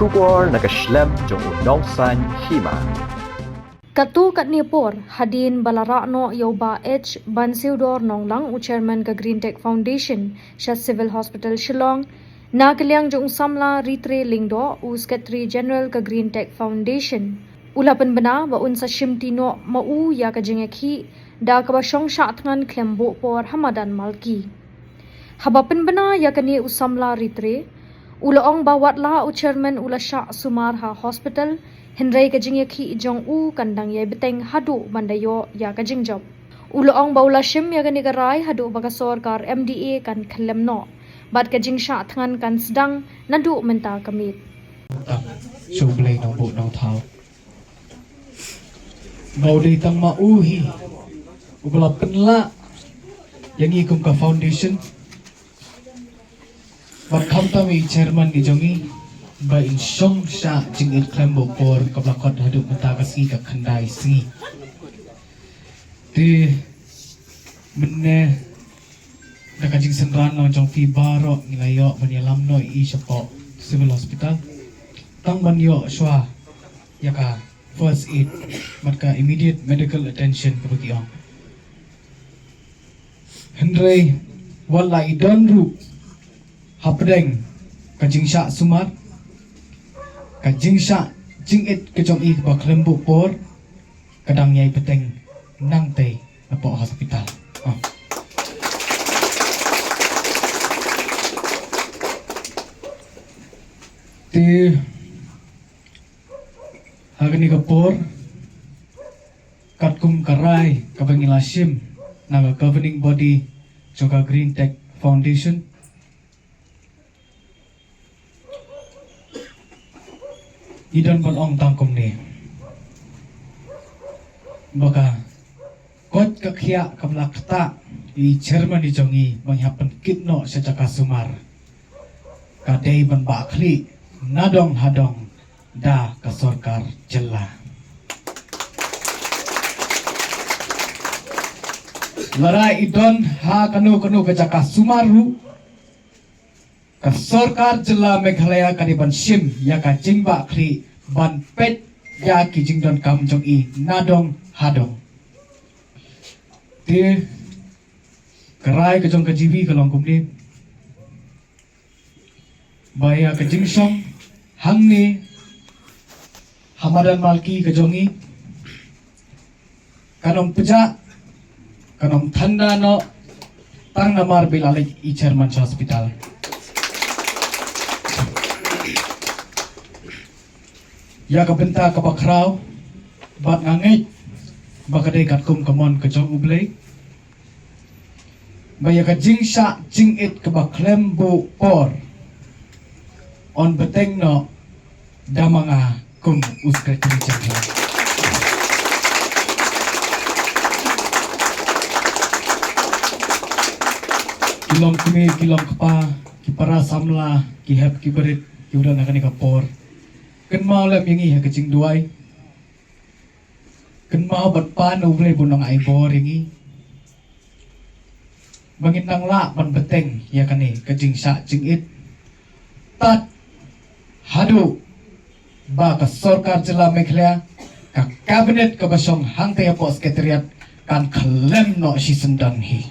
Shubor nakaslem jong unongsan hima. Katu kat Nipur, hadin Balarakno Yoba H. Bansiudor Nonglang u chairman ka Green Tech Foundation, Sha Civil Hospital Shillong, na kaliang jong samla ritre lingdo u Secretary General ka Green Tech Foundation. Ulapan bana ba unsa shimtino mau ya ka jingekhi da ka basyong shatngan klembo por Hamadan Malki. Habapin bana ya kani u samla ritre, ulaong bawatla u chairman ula Shah Sumarha Hospital, Henry kajingekhi jong u kandang yai beteng hadu bandayo ya kajingjob. Ulaong baula shim ya gani garai hadu baga sorkar MDA kan khalemno. Bad kajing sha thangan kan sedang nadu menta kamit. Sublay ng buo ng tao. Bauday tang mauhi. Ubalapan la. Yang ikum ka foundation. Bakam tami chairman ni jongi. Ba insyong siya jing ilklembo por kablakot haduk mentagasi ka kandai singi. Di mene nakajing senran no jong fi baro nilayo manyalam no I Shapo Civil Hospital. Tang banyo shwa yaka first aid matka immediate medical attention kabagi ong. Henry wala idon ru hapdeng kajing sya sumar kajing sya jing it kejong I baklembo por kadang yai peteng nang te apo hospital. Ti hagani kapor katkum karai kabangilasim naga governing body joka Green Tech Foundation idan ban ong tangkom ni baka kot kakhia kamlakta I chairman ni jongi manghapan kitno sejaka sumar kadai ban bakli nadong hadong da kasorkar jela. Larai idon ha kanu kajaka sumaru kasorkar jela Meghalaya kadiban shim ya ka jingba kli ban pet ya ki jingdon kam jong I nadong hadong. Ti kerai kejong kajibi kalong kumni baya kejingsong hangni Hamadan Malki kejongi kanom peja kanom tanda no tang namar bilalek I chairman hospital. Ya kabenta kabakraw bat ngangit bakadai katkum kamon kejong ublay baya kajing sya jing it kabaklembo por on beteng no damanga kum uskretri jangla. Kilom kumi kilom kepa kipara samla kihap kiberit kiudan akan ikapor ken mau lem yangi ha kecing duai ken mau bat pan ublay bunong ai bor yangi bangin nang la ban beteng ya kani kajing sya jing it tat hadu ba ka sorkar jela Meghalaya ka kabinet ka basyong hangte apo sekretariat kan klem no si sendang hi.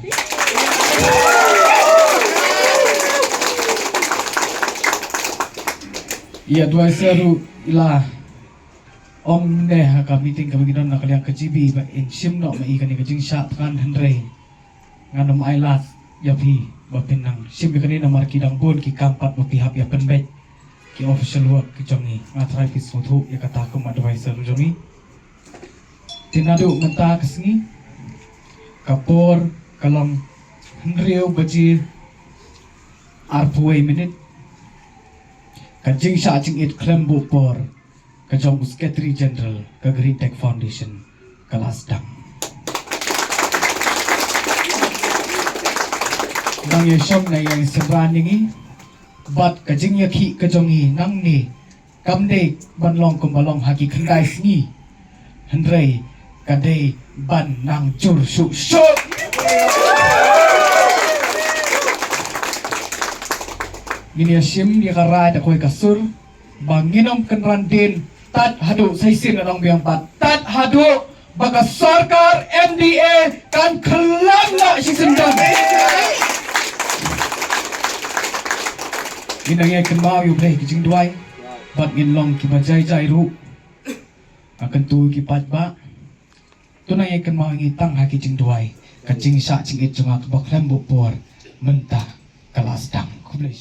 Ia dua seru ila omne ha ka meeting ka baginon na kaliang kajibi ba in sim no mai kan kajing sya kan Henry nganom ailat yapi ba pinang sim kani na markidang bon ki kampat mo pihap ya penbet ki official work ki jongi ngatrai ki sothu ya kata kum advisor jongi tinadu menta kesengi kapor kalong Henry baji arpuai minute kajing sya jing it klembo por kajong Secretary General ka Green Tech Foundation kalasdang nang yesom na yang sebraningi bat kajing yakhi kajongi nang ni kamde banlong kumbalong haki khandai singi Henry kadai ban nang jur su su Gini sim dia karai tak koi kasur banginom kenrandin tat hadu saisin orang biang pat tat hadu baka sarkar MDA kan kelam nak si sendam inangnya kenmau yu play kijing duai bat ngin long ki bajai jai ru akan tu ki pat ba tunai kenmau ngi tang ha kijing duai kacing sa cing it cungak bak lembu por mentah kelas dang kublai